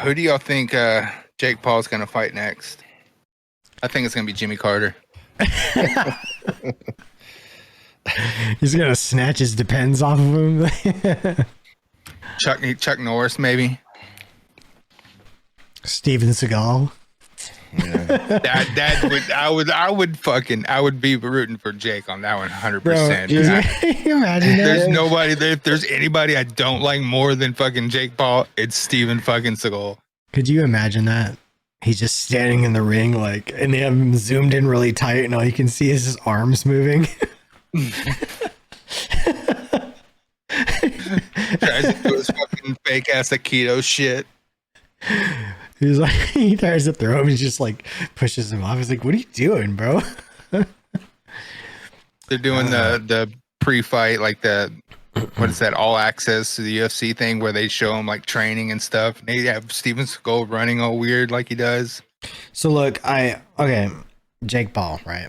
Who do y'all think Jake Paul's going to fight next? I think it's going to be Jimmy Carter. He's going to snatch his Depends off of him. Chuck Norris, maybe. Steven Seagal. Yeah. I would be rooting for Jake on that one 100%. Bro, you imagine that? There's nobody there. If there's anybody I don't like more than fucking Jake Paul, it's Steven fucking Seagal. Could you imagine that? He's just standing in the ring, like, and they have him zoomed in really tight, and all you can see is his arms moving. Tries to do his fucking fake ass Aikido shit. He's like, he tries to throw him, he just like pushes him off. He's like, "What are you doing, bro?" They're doing the pre-fight, like what is that, all access to the UFC thing where they show him like training and stuff. And they have Steven Seagal running all weird like he does. So look, Jake Paul, right?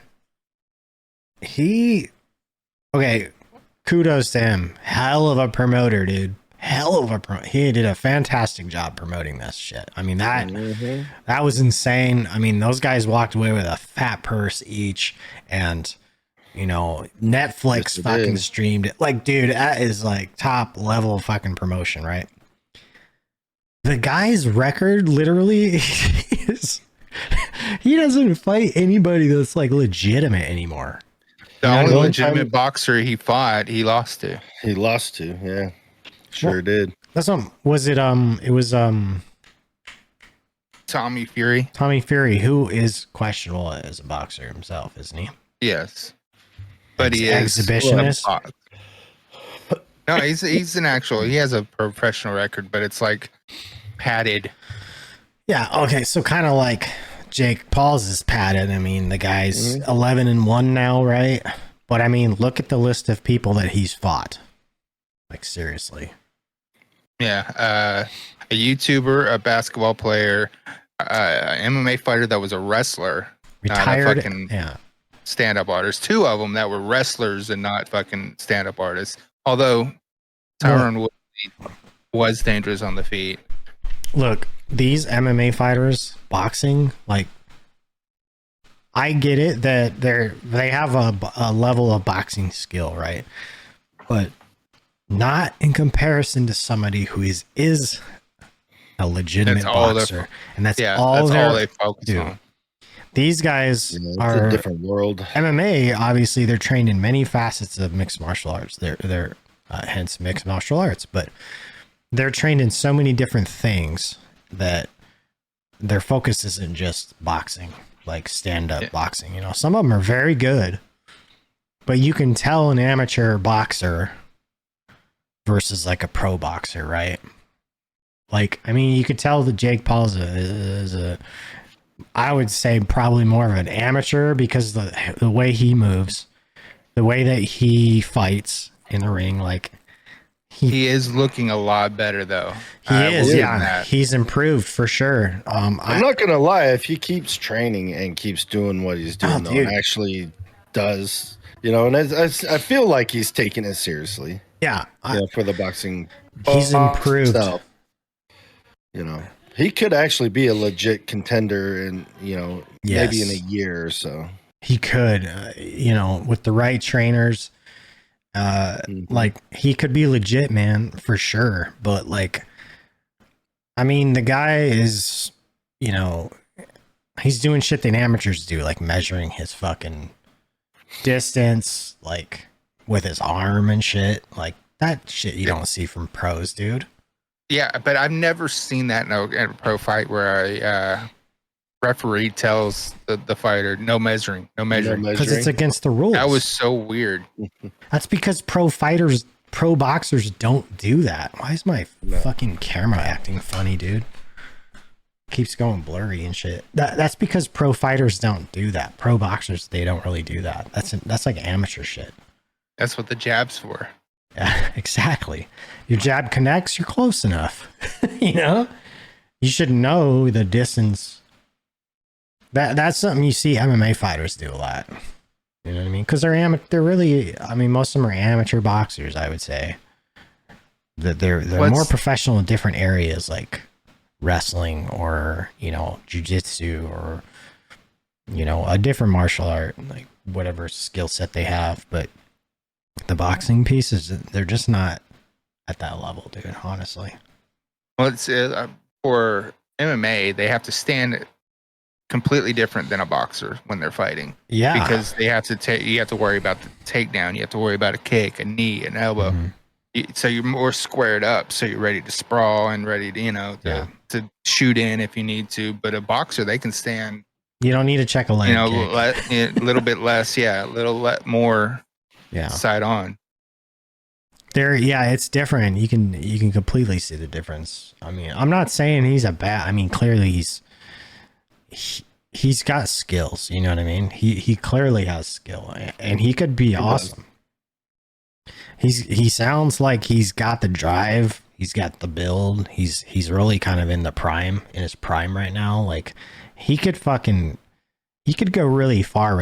Kudos to him. Hell of a promoter, dude. He did a fantastic job promoting this shit. I mean, that was insane. I mean, those guys walked away with a fat purse each, and Netflix fucking streamed it. Like, dude, that is like top level fucking promotion, right? The guy's record literally is he doesn't fight anybody that's like legitimate anymore. The only legitimate boxer he fought, he lost to. Yeah. Sure did. That's was it it was Tommy Fury. Tommy Fury, who is questionable as a boxer himself, isn't he? Yes. But he is exhibitionist. No, he's an actual. He has a professional record, but it's like padded. Yeah. Okay. So kind of like Jake Paul's is padded. I mean, the guy's 11-1 now, right? But I mean, look at the list of people that he's fought. Like, seriously. Yeah. A YouTuber, a basketball player, MMA fighter that was a wrestler, retired. Stand-up artists. Two of them that were wrestlers and not fucking stand-up artists. Although Tyron was dangerous on the feet. Look, these MMA fighters, boxing, like, I get it that they have a level of boxing skill, right? But not in comparison to somebody who is a legitimate boxer, and that's all they focus on. These guys are a different world. MMA, obviously, they're trained in many facets of mixed martial arts. They're hence mixed martial arts, but they're trained in so many different things that their focus isn't just boxing, like stand-up boxing. Some of them are very good, but you can tell an amateur boxer versus like a pro boxer, right? Like, I mean, you could tell that Jake Paul is a I would say probably more of an amateur, because the way he moves, the way that he fights in the ring, like he is looking a lot better though. He is, yeah. He's improved for sure. I'm not gonna lie, if he keeps training and keeps doing what he's doing, and actually does, and I feel like he's taking it seriously. Yeah, for the boxing, he's improved. Himself. He could actually be a legit contender in, maybe in a year or so. He could, with the right trainers, like he could be legit, man, for sure. But like, I mean, the guy is, he's doing shit that amateurs do, like measuring his fucking distance, like with his arm and shit. Like that shit you don't see from pros, dude. Yeah, but I've never seen that in a pro fight where a referee tells the fighter no measuring. Because it's against the rules. That was so weird. That's because pro boxers don't do that. Why is my fucking camera acting funny, dude? Keeps going blurry and shit. That's because pro fighters don't do that. Pro boxers, they don't really do that. That's like amateur shit. That's what the jab's for. Yeah, exactly. Your jab connects, you're close enough. You should know the distance. That's something you see MMA fighters do a lot. You know what I mean? Because they're really, I mean, most of them are amateur boxers, I would say. That they're more professional in different areas, like wrestling or, you know, jujitsu or, you know, a different martial art, like whatever skill set they have. But the boxing pieces, they're just not at that level, dude, honestly. Well, it's for MMA, they have to stand completely different than a boxer when they're fighting. Yeah. Because they have to you have to worry about the takedown, you have to worry about a kick, a knee, an elbow. So you're more squared up, so you're ready to sprawl and ready to, you know, to shoot in if you need to. But a boxer, they can stand. You don't need to check a leg. You know, a little bit less, a little more side on. It's different. You can completely see the difference. I mean, I'm not saying he's a bad. I mean, clearly he's got skills. You know what I mean? He clearly has skill, and he could be awesome. He sounds like he's got the drive. He's got the build. He's really kind of in his prime right now. Like he could go really far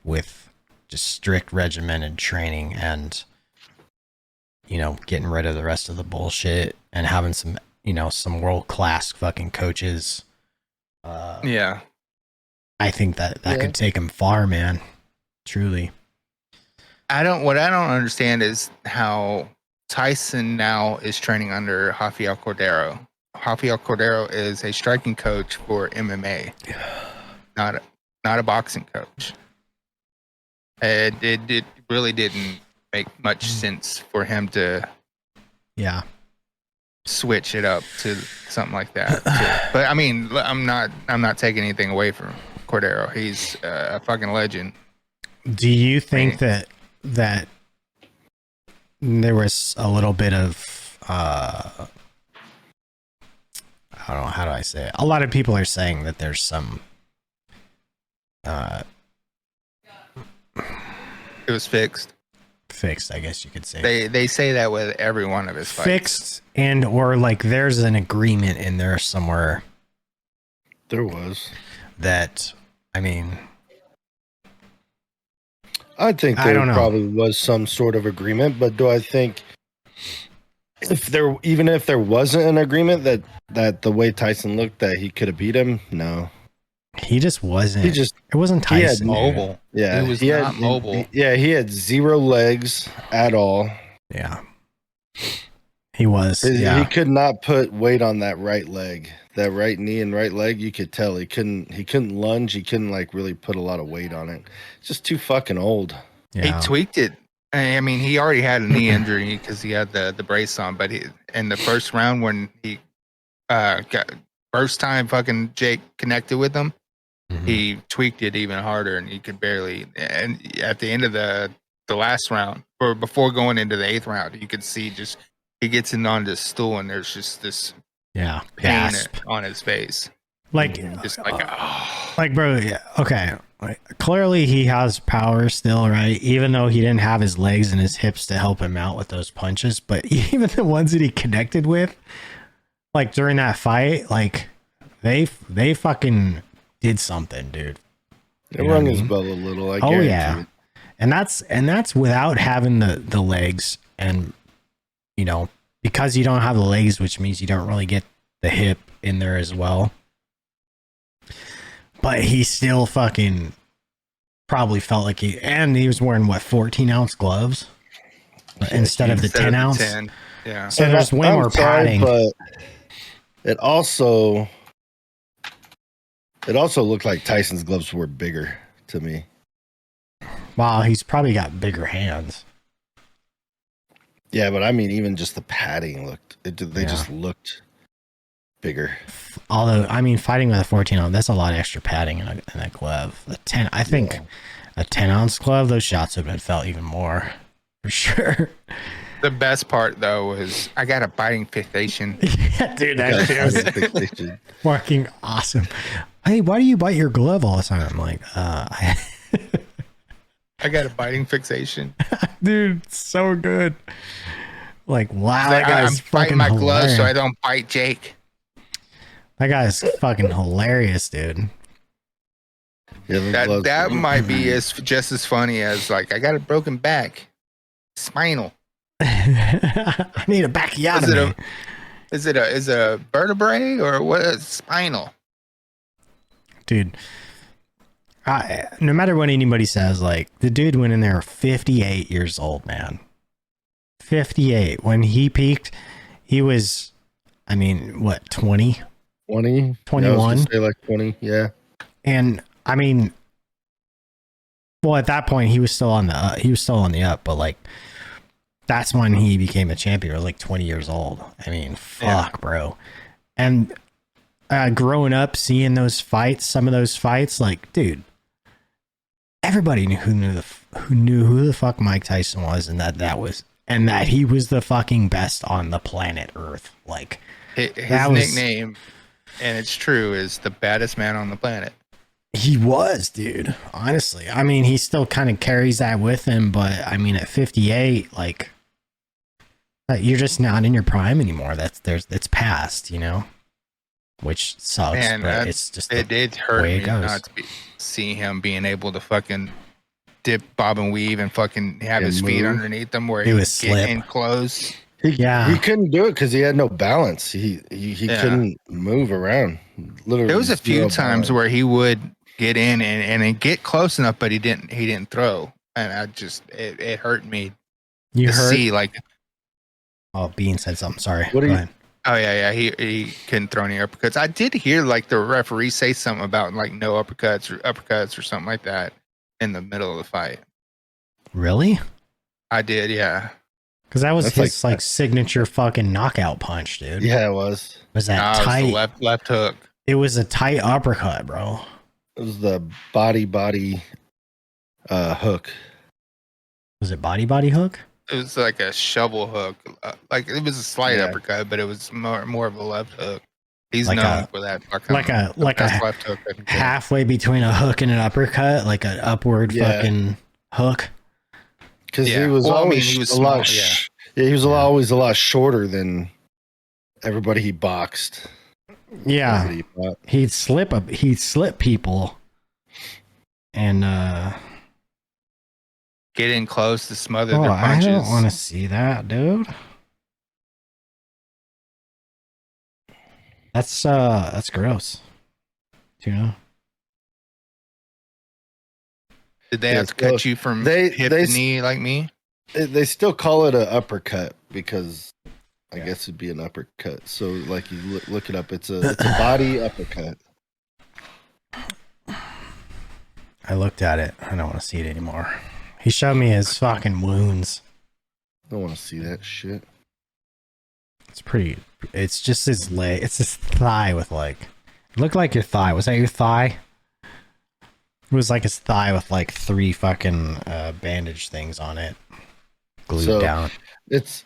with just strict regimented training and, you know, getting rid of the rest of the bullshit and having some, you know, some world-class fucking coaches. I think that could take him far, man. Truly. What I don't understand is how Tyson now is training under Rafael Cordero. Rafael Cordero is a striking coach for MMA, not a boxing coach. It really didn't make much sense for him to switch it up to something like that. But I mean, I'm not taking anything away from Cordero. He's a fucking legend. Do you think that there was a little bit of I don't know, how do I say it? A lot of people are saying that there's some it was fixed, I guess you could say. They say that with every one of his fights. Fixed, and or like there's an agreement in there somewhere. There was that. I mean, I think there probably was some sort of agreement, but do I think if there wasn't an agreement that the way Tyson looked that he could have beat him? No. He just wasn't. It wasn't Tyson. He had mobile. Yeah. He was not mobile. He had zero legs at all. Yeah. He was. He could not put weight on that right leg. That right knee and right leg, you could tell he couldn't lunge, he couldn't like really put a lot of weight on it. It's just too fucking old. Yeah. He tweaked it. I mean, he already had a knee injury because he had the brace on, but in the first round when he got first time fucking Jake connected with him, he tweaked it even harder, and he could barely. And at the end of the last round, or before going into the 8th round, you could see just he gets in on this stool, and there's just this pain on his face, like just like bro. Yeah, okay. Like, clearly he has power still, right? Even though he didn't have his legs and his hips to help him out with those punches, but even the ones that he connected with, like during that fight, like they fucking did something, dude. They rung his bell a little. I guarantee it. And that's without having the legs, and you know, because you don't have the legs, which means you don't really get the hip in there as well. But he still fucking probably felt like he was wearing 14-ounce gloves instead of the 10-ounce. Yeah. So there's way more padding. But it also looked like Tyson's gloves were bigger to me. Wow, he's probably got bigger hands. Yeah, but I mean, even just the padding just looked bigger. Although, I mean, fighting with a 14-ounce, that's a lot of extra padding in that glove. A 10-ounce glove, those shots would have been felt even more, for sure. The best part, though, was I got a biting fixation. Yeah, dude, that shit was fucking awesome. Hey, why do you bite your glove all the time? I'm like, I got a biting fixation. Dude, so good. Like, wow, that I'm guy's fucking biting my hilarious. glove so I don't bite Jake. That guy's fucking hilarious, dude. Yeah, that might be just as funny as like I got a broken back, spinal. I need a backiotomy. Is it a vertebrae or what? Spinal? Dude, no matter what anybody says, like the dude went in there 58 years old, man. 58. When he peaked, he was, I mean, what, 20? 20? 21? Yeah, I was gonna say like 20, yeah. And I mean, well, at that point he was still on the up, but like that's when he became a champion. He was like 20 years old. I mean, fuck, bro. And growing up, seeing those fights, some of those fights, like, dude, everybody knew who knew who the fuck Mike Tyson was, and that he was the fucking best on the planet Earth. Like, his nickname, and it's true, is the baddest man on the planet. He was, dude. Honestly, I mean, he still kind of carries that with him, but I mean, at 58, like, you're just not in your prime anymore. It's past, you know, which sucks. Man, but it's just it hurt me not to see him being able to fucking dip, bob, and weave, and fucking have his feet underneath him where he was getting close. He couldn't do it because he had no balance. He couldn't move around. Literally, there was a few times where he would get in and get close enough, but he didn't throw, and it hurt me. You heard? See, like, oh, Bean said something. Sorry. Go ahead. Oh yeah. He couldn't throw any uppercuts. I did hear like the referee say something about like no uppercuts or something like that in the middle of the fight. Really? I did, yeah. Because that was his like signature fucking knockout punch, dude. Yeah, it was. Was that tight? It was the left hook. It was a tight uppercut, bro. It was the body hook. Was it body hook? It was like a shovel hook. Like it was a slight uppercut, but it was more of a left hook. He's like known for that. Like a left hook. Halfway between a hook and an uppercut, like an upward fucking hook. Because he was always he was a lot. He was always a lot shorter than everybody he boxed. Yeah, he'd slip people, and get in close to smother their punches. I don't want to see that, dude. That's gross. Tuna. Did they have to cut you from hip to knee like me? They still call it an uppercut because I guess it'd be an uppercut. So, like, you look it up. It's a body uppercut. I looked at it. I don't want to see it anymore. He showed me his fucking wounds. I don't want to see that shit. It's pretty. It's just his leg. It's his thigh with like. It looked like your thigh. Was that your thigh? It was like his thigh with like 3 fucking bandage things on it, glued down. It's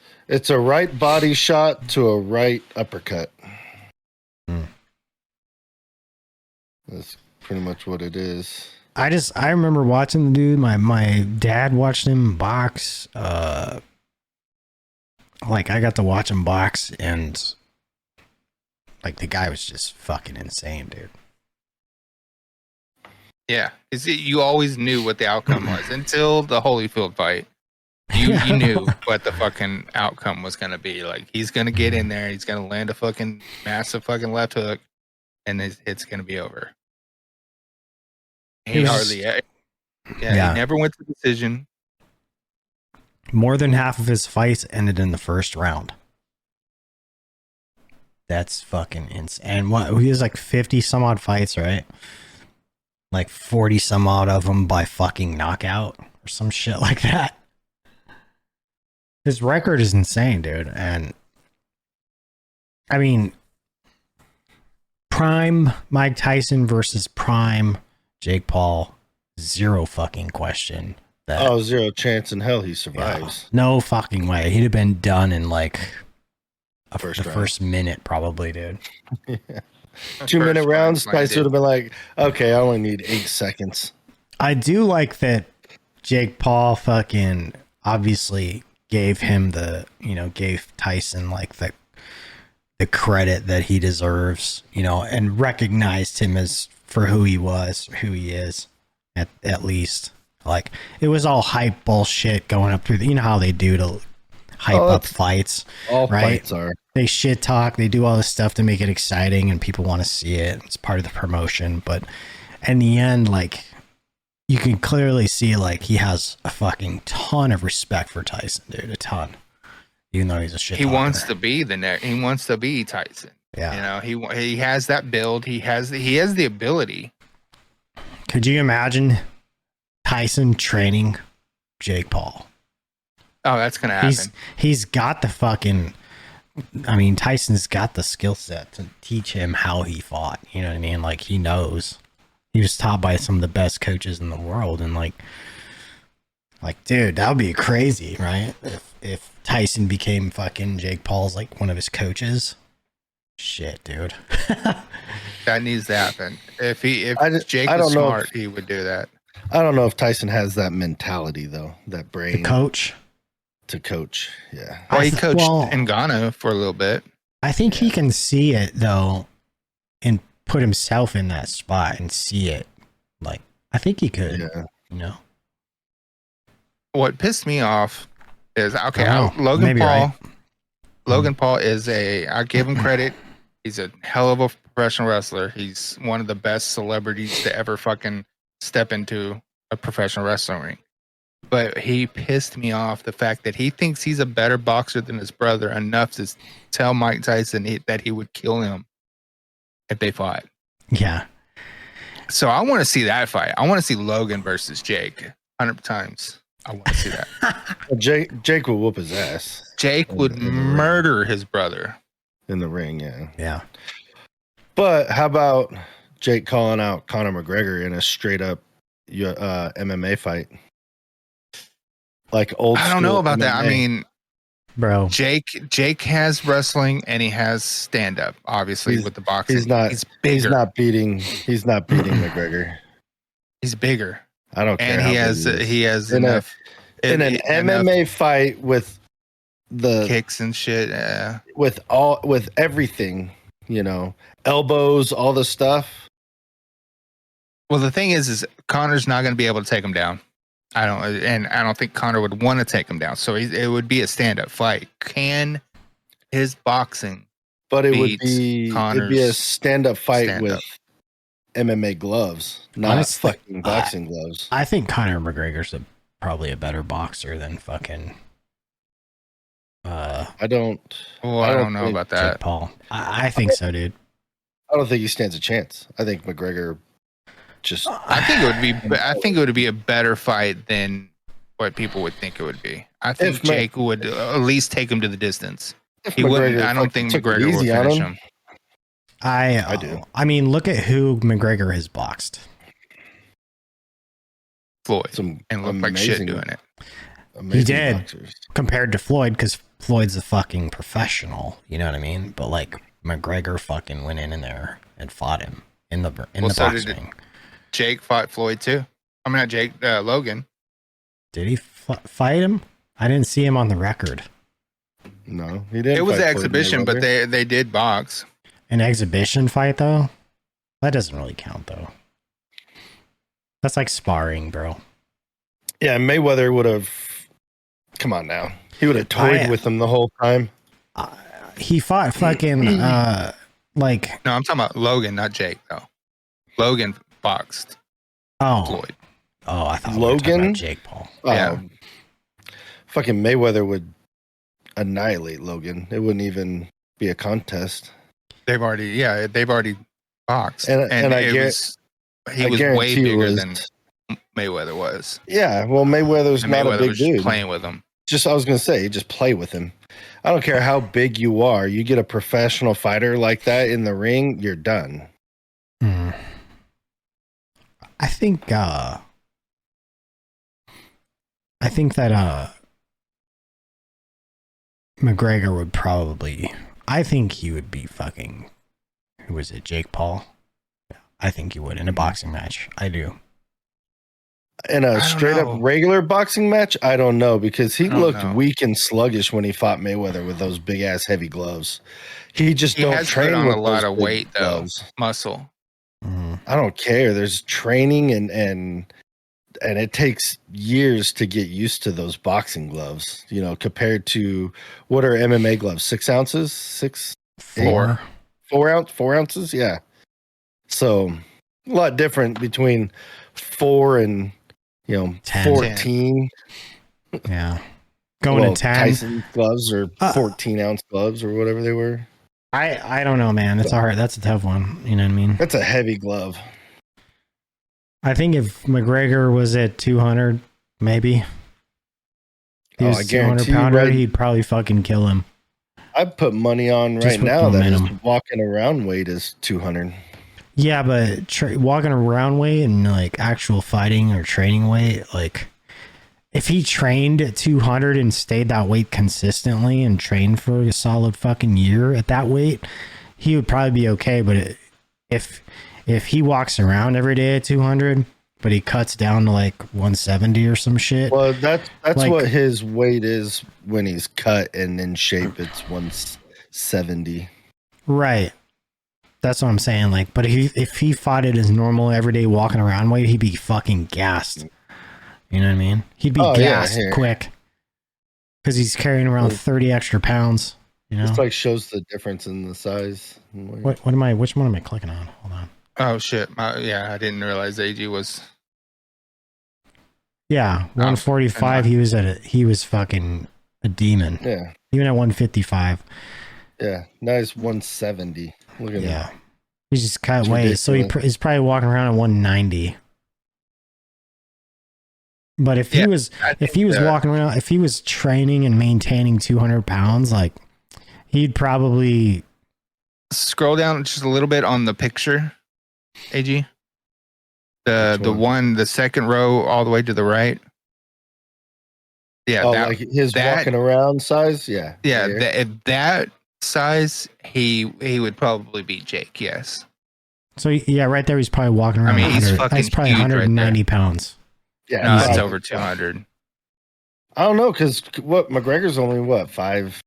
a right body shot to a right uppercut. That's pretty much what it is. I remember watching the dude. My dad watched him box. Like I got to watch him box, and like the guy was just fucking insane, dude. Yeah, you always knew what the outcome was until the Holyfield fight. You knew what the fucking outcome was going to be. Like, he's going to get in there, he's going to land a fucking massive fucking left hook, and it's going to be over. He never went to decision. More than half of his fights ended in the first round. That's fucking insane. And what, he has like 50 some odd fights, right? Like 40 some odd of them by fucking knockout or some shit like that. His record is insane, dude. And I mean, prime Mike Tyson versus prime Jake Paul, zero fucking question. Zero chance in hell he survives. Yeah, no fucking way. He'd have been done in like the first minute, probably, dude. Yeah. 2-minute rounds, Tyson would have been like, okay, I only need 8 seconds. I do like that Jake Paul fucking obviously gave Tyson like the credit that he deserves, and recognized him as for who he is at least. Like, it was all hype bullshit going up through how they do to hype up fights. All right? fights are. they shit talk, they do all this stuff to make it exciting and people want to see it. It's part of the promotion, but in the end, like, you can clearly see like he has a fucking ton of respect for Tyson, dude, a ton. Even though he's a shit talker. He wants to be he wants to be Tyson. Yeah. You know, he has that build, he has the ability. Could you imagine Tyson training Jake Paul? Oh, that's gonna happen. He's got the fucking. I mean, Tyson's got the skill set to teach him how he fought. You know what I mean? Like, he knows. He was taught by some of the best coaches in the world, and like, dude, that would be crazy, right? If Tyson became fucking Jake Paul's like one of his coaches. Shit, dude. That needs to happen. If Jake is smart, he would do that. I don't know if Tyson has that mentality though, that brain. To coach, yeah. Well, he coached in Ghana for a little bit. I think he can see it though, and put himself in that spot and see it. Like, I think he could. Yeah. You know. What pissed me off is Logan Paul. Right. Logan Paul is I give him credit. He's a hell of a professional wrestler. He's one of the best celebrities to ever fucking step into a professional wrestling ring. But he pissed me off the fact that he thinks he's a better boxer than his brother enough to tell Mike Tyson that he would kill him if they fought. Yeah. So I want to see that fight. I want to see Logan versus Jake 100 times. I want to see that. Jake will whoop his ass. Jake would murder his brother in the ring. Yeah. Yeah. But how about Jake calling out Conor McGregor in a straight up MMA fight? Like old. I don't know about that. I mean, bro, Jake has wrestling and he has stand up. Obviously, with the boxing, he's bigger. He's not beating McGregor. He's bigger. I don't care. And he has enough in an MMA fight with the kicks and shit. With everything, you know, elbows, all the stuff. Well, the thing is Conor's not going to be able to take him down. I don't think Conor would want to take him down. So it would be a stand-up fight. Can his boxing? But it would be a stand-up fight with MMA gloves, not fucking boxing gloves. I think Conor McGregor's probably a better boxer than fucking. I don't know about that. Jake Paul. I think so, dude. I don't think he stands a chance. I think McGregor. I think it would be a better fight than what people would think it would be. I think Jake would at least take him to the distance. He wouldn't. I don't think McGregor would finish him. I do. I mean, look at who McGregor has boxed. Floyd. And looked like shit doing it. He did boxers. Compared to Floyd, because Floyd's a fucking professional. You know what I mean? But like McGregor fucking went in there and fought him in the box ring. Jake fought Floyd too. I mean, not Jake, Logan. Did he fight him? I didn't see him on the record. No, he didn't. It was an exhibition, but they did box. An exhibition fight though? That doesn't really count though. That's like sparring, bro. Yeah, Mayweather would have. Come on now, he would have toyed with him the whole time. He fought fucking like. No, I'm talking about Logan, not Jake though. Logan boxed. Floyd. Oh, I thought Logan, we were talking about Jake Paul. Yeah. Fucking Mayweather would annihilate Logan. It wouldn't even be a contest. They've already boxed, and he was way bigger than Mayweather was. Yeah, well, Mayweather's not a big dude. Playing with him. I was gonna say, just play with him. I don't care how big you are. You get a professional fighter like that in the ring, you're done. I think that McGregor would probably. I think he would be fucking. Who was it? Jake Paul. Yeah, I think he would in a boxing match. I do. In a straight up regular boxing match, I don't know, because he looked weak and sluggish when he fought Mayweather with those big ass heavy gloves. He don't train on with a lot of weight though, gloves. muscle. I don't care. There's training and and it takes years to get used to those boxing gloves, you know, compared to what are MMA gloves? 6 ounces? 6, 4. 4 ounces? Yeah. So a lot different between 4 and, 10. 14. Yeah. Going to 10. Tyson gloves or 14 ounce gloves or whatever they were. I don't know, man. It's hard. That's a tough one. You know what I mean? That's a heavy glove. I think if McGregor was at 200, maybe. He was 200 pounder, he'd probably fucking kill him. I'd put money on right now that his walking around weight is 200. Yeah, but walking around weight and like actual fighting or training weight, like if he trained at 200 and stayed that weight consistently and trained for a solid fucking year at that weight, he would probably be okay. But if he walks around every day at 200, but he cuts down to like 170 or some shit. Well, that's like, what his weight is when he's cut and in shape. It's 170. Right. That's what I'm saying. Like, but if he fought at his normal everyday walking around weight, he'd be fucking gassed. You know what I mean? He'd be gassed quick because he's carrying around 30 extra pounds. You know, it's like shows the difference in the size. Which one am I clicking on? Hold on. Oh shit! I didn't realize AG was. Yeah, 145. He was fucking a demon. Yeah, even at 155. Yeah, now he's 170. Look at him. He's just cut weight, so he's probably walking around at 190. But if he was walking around, if he was training and maintaining 200 pounds, like he'd probably scroll down just a little bit on the picture. AG, the second row all the way to the right. Yeah, like his walking around size. Yeah, that size, he would probably beat Jake. Yes. So yeah, right there, he's probably walking around. I mean, he's probably 190 pounds. Yeah, no, it's over 200. I don't know because McGregor's only 5'9".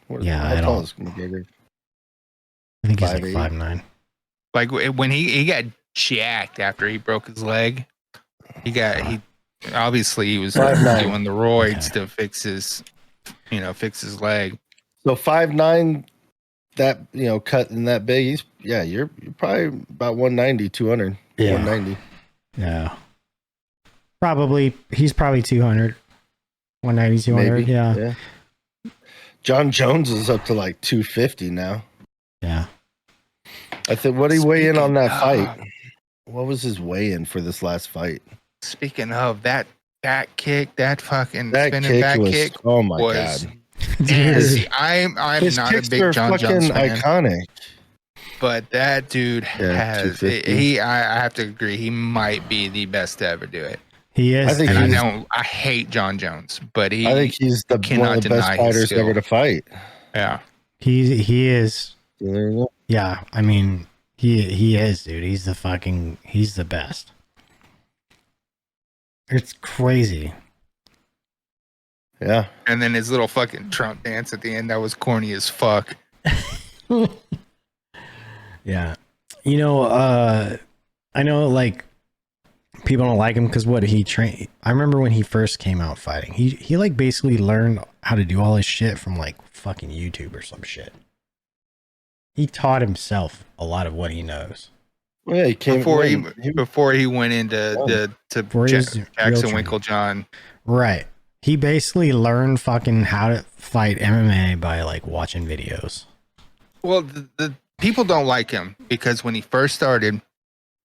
How tall is McGregor? I think he's like 5'9". Like when he got jacked after he broke his leg, he obviously he was doing the roids to fix his leg. So 5'9", that cut in that big, you're probably about 190, 200, 190. Yeah, probably he's probably 200, 190, 200. Maybe. Yeah. John Jones is up to like 250 now. Yeah. I think what did he weigh in on that fight? What was his weigh in for this last fight? Speaking of that kick, that spinning back kick. Oh my god! I'm not a big John Jones fan. Iconic. But that dude has. I have to agree. He might be the best to ever do it. He is. I hate John Jones, but I think he's one of the best fighters ever to fight. Yeah, he is. Yeah, I mean, he is, dude. He's the best. It's crazy. Yeah. And then his little fucking Trump dance at the end, that was corny as fuck. Yeah. I know like people don't like him because he trained. I remember when he first came out fighting, he like basically learned how to do all his shit from like fucking YouTube or some shit. He taught himself a lot of what he knows. Well, yeah, he came before he went into Jackson Winklejohn. Right. He basically learned fucking how to fight MMA by like watching videos. Well, the people don't like him because when he first started,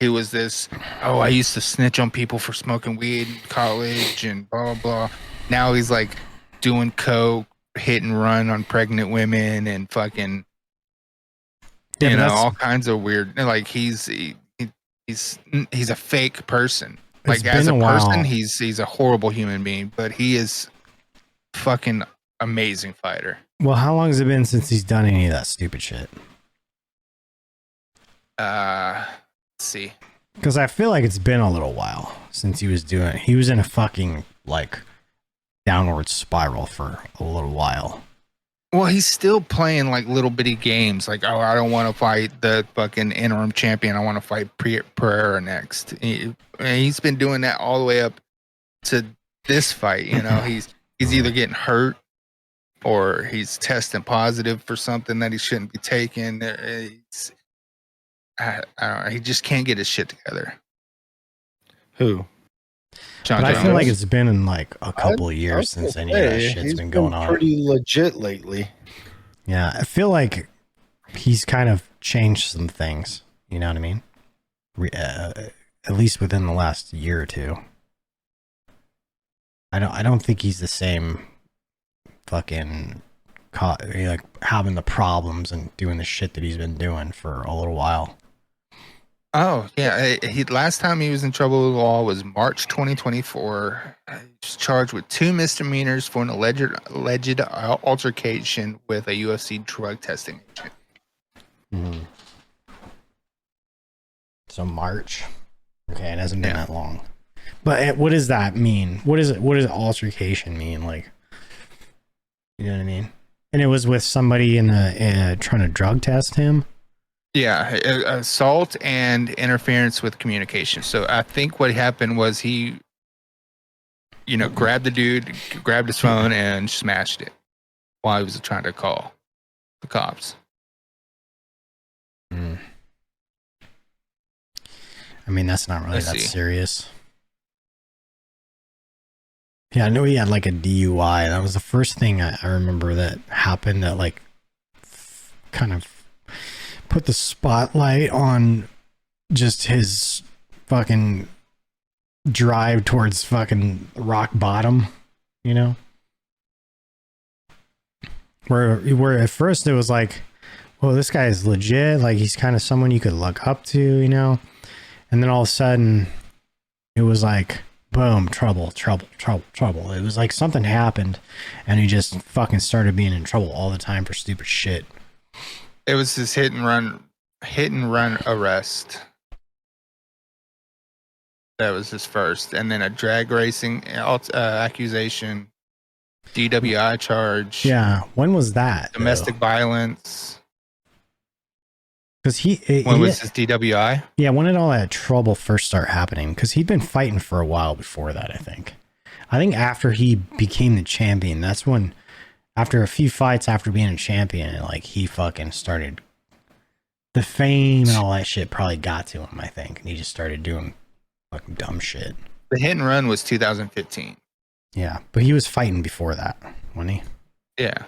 he was this, I used to snitch on people for smoking weed in college and blah, blah, blah. Now he's like doing coke, hit and run on pregnant women and fucking, all kinds of weird, like he's a fake person. Like as a person, he's a horrible human being, but he is fucking amazing fighter. Well, how long has it been since he's done any of that stupid shit? Let's see. Because I feel like it's been a little while since he was doing it. He was in a fucking like downward spiral for a little while. Well, he's still playing like little bitty games. Like, oh, I don't want to fight the fucking interim champion. I want to fight Pereira next. He's been doing that all the way up to this fight. You know, he's either getting hurt or he's testing positive for something that he shouldn't be taking. I don't know. He just can't get his shit together. Who? John Jones. I feel like it's been in like a couple of years since any of that shit's been going on. Pretty legit lately. Yeah, I feel like he's kind of changed some things. You know what I mean? At least within the last year or two. I don't think he's the same fucking like having the problems and doing the shit that he's been doing for a little while. Oh, yeah. Last time he was in trouble with the law was March 2024. He was charged with 2 misdemeanors for an alleged altercation with a UFC drug testing agent. Mm-hmm. So March. Okay, it hasn't been that long. But what does that mean? What does altercation mean? Like, you know what I mean? And it was with somebody in the trying to drug test him. Yeah, assault and interference with communication. So I think what happened was he, grabbed the dude, grabbed his phone, and smashed it while he was trying to call the cops. Mm. I mean, that's not really that serious. Yeah, I know he had like a DUI. That was the first thing I remember that happened that like kind of put the spotlight on just his fucking drive towards fucking rock bottom, you know? Where at first it was like, well, this guy is legit, like he's kind of someone you could look up to, you know? And then all of a sudden it was like, boom, trouble. It was like something happened and he just fucking started being in trouble all the time for stupid shit. It was this hit and run arrest. That was his first, and then a drag racing accusation, DWI charge. Yeah, when was that? Domestic violence. Because when was his DWI? Yeah, when did all that trouble first start happening? Because he'd been fighting for a while before that. I think after he became the champion, that's when. After a few fights after being a champion, like he fucking started the fame and all that shit probably got to him, I think. And he just started doing fucking dumb shit. The hit and run was 2015. Yeah, but he was fighting before that, wasn't he? Yeah.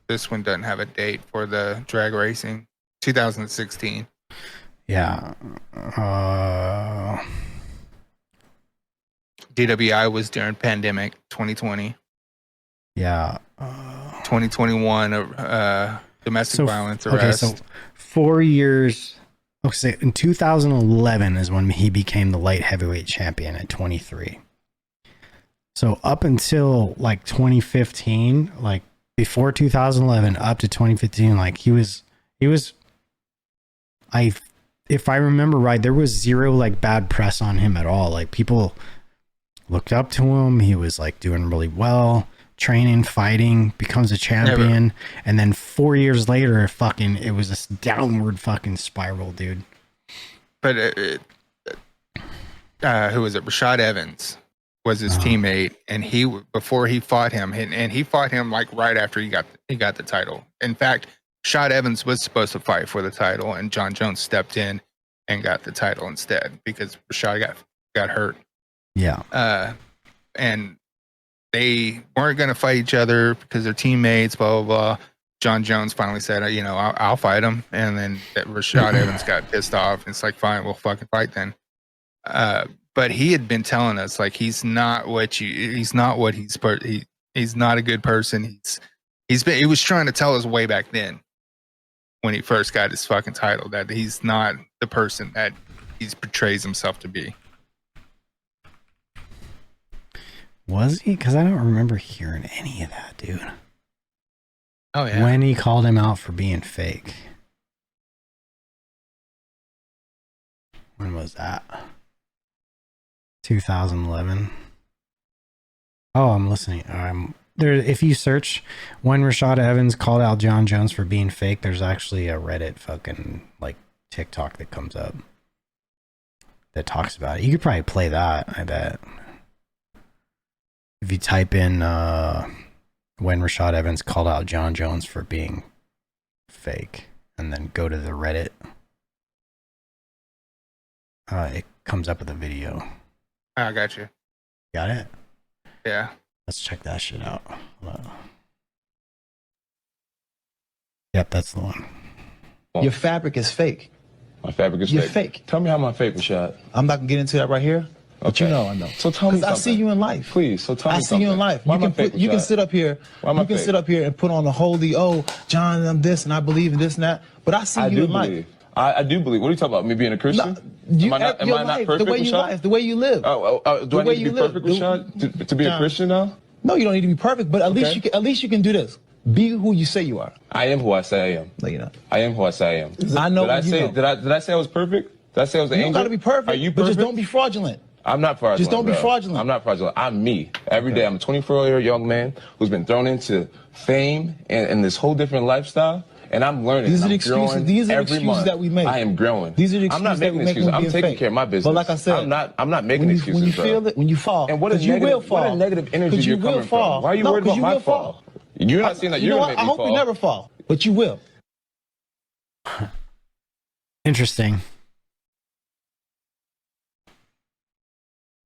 This one doesn't have a date for the drag racing. 2016. Yeah. DWI was during pandemic 2020. Yeah. 2021 domestic violence arrest. Okay, so 4 years. Okay, in 2011 is when he became the light heavyweight champion at 23. So up until like 2015, like before 2011 up to 2015, like he was if I remember right, there was zero like bad press on him at all. Like people looked up to him. He was like doing really well, training, fighting, becomes a champion. Never. And then 4 years later, it was this downward fucking spiral, dude. But who was it? Rashad Evans was his teammate. And before he fought him, and he fought him like right after he got the title. In fact, Rashad Evans was supposed to fight for the title, and John Jones stepped in and got the title instead because Rashad got hurt. Yeah. And they weren't going to fight each other because they're teammates, blah, blah, blah. John Jones finally said, I'll fight him. And then Rashad Evans got pissed off. It's like, fine, we'll fucking fight then. But he had been telling us, like, he's not he's not a good person. He was trying to tell us way back then when he first got his fucking title that he's not the person that he portrays himself to be. Was he? Because I don't remember hearing any of that, dude. Oh, yeah. When he called him out for being fake. When was that? 2011. Oh, I'm listening. There. If you search when Rashad Evans called out John Jones for being fake, there's actually a Reddit fucking like TikTok that comes up that talks about it. You could probably play that, I bet. If you type in when Rashad Evans called out John Jones for being fake and then go to the Reddit, it comes up with a video. I got you. Got it? Yeah. Let's check that shit out. Yep, that's the one. Your fabric is fake. My fabric is You're fake. fake. Tell me how my fake, Rashad. I'm not gonna get into that right here. But Okay. you know I know. So tell me Because I see you in life. Please, so tell me I see you in life. Why You am I can fake, put, you can Rashad? sit up here. Why am I You can fake? sit up here and put on the holy, oh, John, I'm this and I believe in this and that. But I see I you do in life. believe. I do believe. What are you talking about? Me being a Christian? You, am I your not life, perfect, the way you Rashad? live, the way you live. Do I the way need to you be live. perfect, Rashad, to be a John. Christian now? No, you don't need to be perfect, but at least Okay. you can do this. Be who you say you are. I am who I say I am. No, you're not. I am who I say I am. I know Did I you say? know. Did I say I was perfect? Did I say I was an You don't angel? gotta be perfect. Are you But perfect? just don't be fraudulent. I'm not fraudulent. Just don't be bro. fraudulent. I'm not fraudulent. I'm me. Every day, I'm a 24-year-old young man who's been thrown into fame and this whole different lifestyle. And I'm learning. These are the I'm excuses. growing These are the every excuses month. that we make. I am growing. These are the I'm not excuses that making we make excuses. when I'm being taking fake. care of my business. But like I said, I'm not making when excuses, you bro. feel it, when you fall, And what a 'cause you negative, will fall. what a negative energy 'Cause you you're will coming fall. from. Why are you No, worried 'cause about you my will fall? You're not saying that You you're know gonna what? make I me hope fall. you never fall, but you will. Interesting.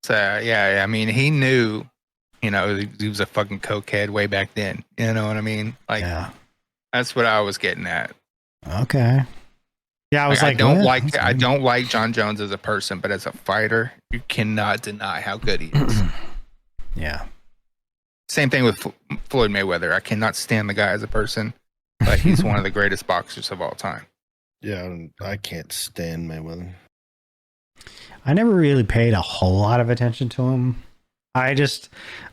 So yeah, I mean, he knew, he was a fucking cokehead way back then. You know what I mean? Like, Yeah. that's what I was getting at. Okay. Yeah, I was I like, don't what? like I don't like John Jones as a person, but as a fighter, you cannot deny how good he is. Yeah. Same thing with Floyd Mayweather. I cannot stand the guy as a person, but he's one of the greatest boxers of all time. Yeah, I can't stand Mayweather. I never really paid a whole lot of attention to him. I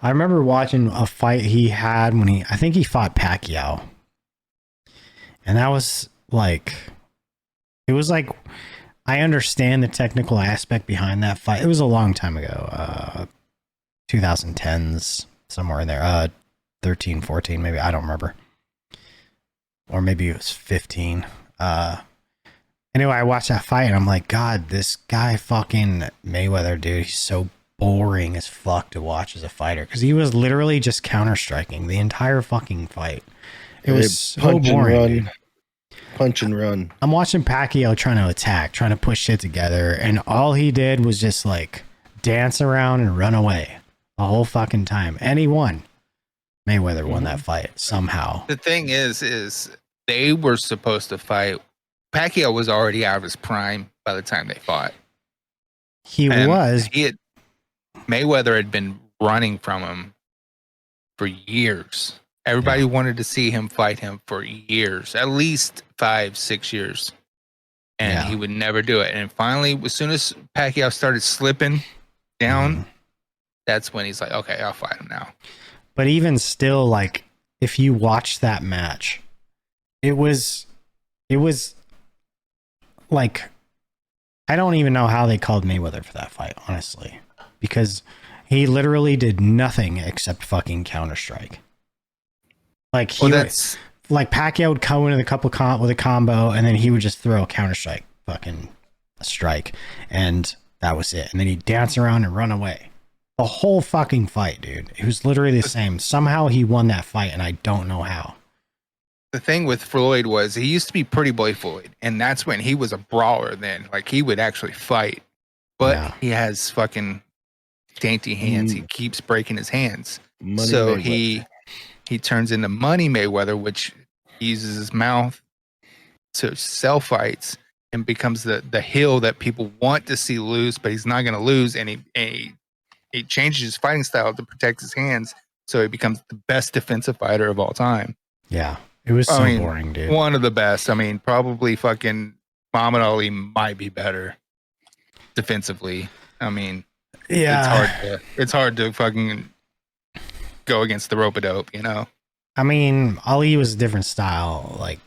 remember watching a fight he had when I think he fought Pacquiao. And that was like, it was like, I understand the technical aspect behind that fight. It was a long time ago, 2010s, somewhere in there, 13, 14, maybe, I don't remember. Or maybe it was 15. Anyway, I watched that fight and I'm like, God, this guy fucking Mayweather, dude, he's so boring as fuck to watch as a fighter. Because he was literally just counter-striking the entire fucking fight. It was so boring, dude. Punch and run. I'm watching Pacquiao trying to attack, trying to push shit together, and all he did was just like dance around and run away the whole fucking time. And he won. Mayweather won that fight somehow. The thing is they were supposed to fight. Pacquiao was already out of his prime by the time they fought. Mayweather had been running from him for years. Everybody wanted to see him fight him for years, at least 5-6 years. And he would never do it. And finally, as soon as Pacquiao started slipping down, that's when he's like, okay, I'll fight him now. But even still, like, if you watch that match, it was like, I don't even know how they called Mayweather for that fight, honestly, because he literally did nothing except fucking counter-strike. Like, like Pacquiao would come into the couple with a combo, and then he would just throw a counter-strike, fucking a strike, and that was it. And then he'd dance around and run away. The whole fucking fight, dude. It was literally the same. Somehow he won that fight, and I don't know how. The thing with Floyd was he used to be Pretty Boy Floyd, and that's when he was a brawler then. Like, he would actually fight. But he has fucking dainty hands. He keeps breaking his hands. So he turns into Money Mayweather, which uses his mouth to sell fights and becomes the heel that people want to see lose, but he's not going to lose. And he changes his fighting style to protect his hands, so he becomes the best defensive fighter of all time. Yeah, it was so boring, dude. One of the best. I mean, probably fucking Muhammad Ali might be better defensively. I mean, it's hard to fucking go against the rope-a-dope, you know? I mean, Ali was a different style. Like,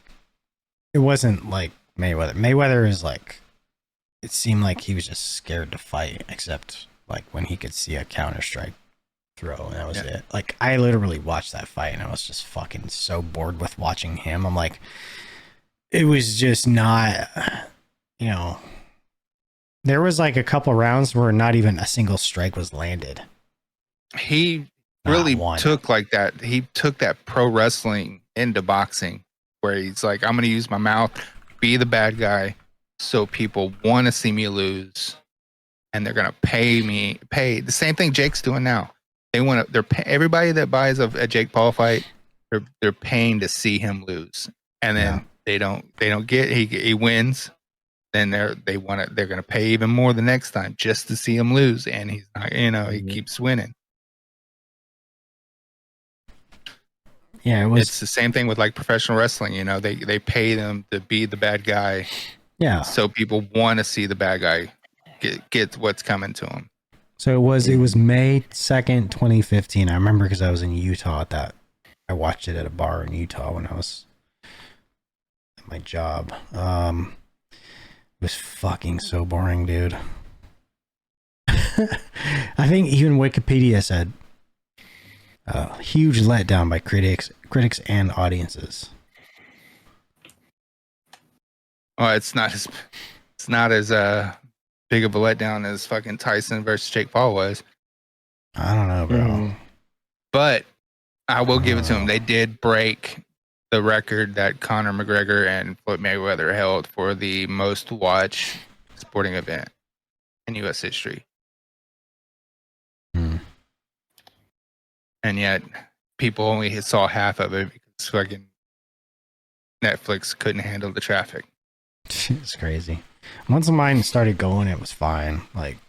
it wasn't like Mayweather. Mayweather is like, it seemed like he was just scared to fight, except like when he could see a counter strike throw, and that was it. Like, I literally watched that fight, and I was just fucking so bored with watching him. I'm like, it was just not, you know, there was like a couple rounds where not even a single strike was landed. He really took like that. He took that pro wrestling into boxing, where he's like, I'm going to use my mouth, be the bad guy, so people want to see me lose, and they're going to pay the same thing Jake's doing now. They want to. Everybody that buys a Jake Paul fight, they're paying to see him lose, and then they don't get he wins. Then they're going to pay even more the next time just to see him lose, and he's not. He keeps winning. Yeah, it's the same thing with like professional wrestling. They pay them to be the bad guy. Yeah. So people want to see the bad guy get what's coming to him. So it was May 2nd, 2015. I remember because I was in Utah at that. I watched it at a bar in Utah when I was at my job. It was fucking so boring, dude. I think even Wikipedia said huge letdown by critics and audiences. Oh, it's not as big of a letdown as fucking Tyson versus Jake Paul was. I don't know, bro. But I will give it to him. They did break the record that Conor McGregor and Floyd Mayweather held for the most watched sporting event in U.S. history. And yet, people only saw half of it because fucking Netflix couldn't handle the traffic. It's crazy. Once mine started going, it was fine. Like,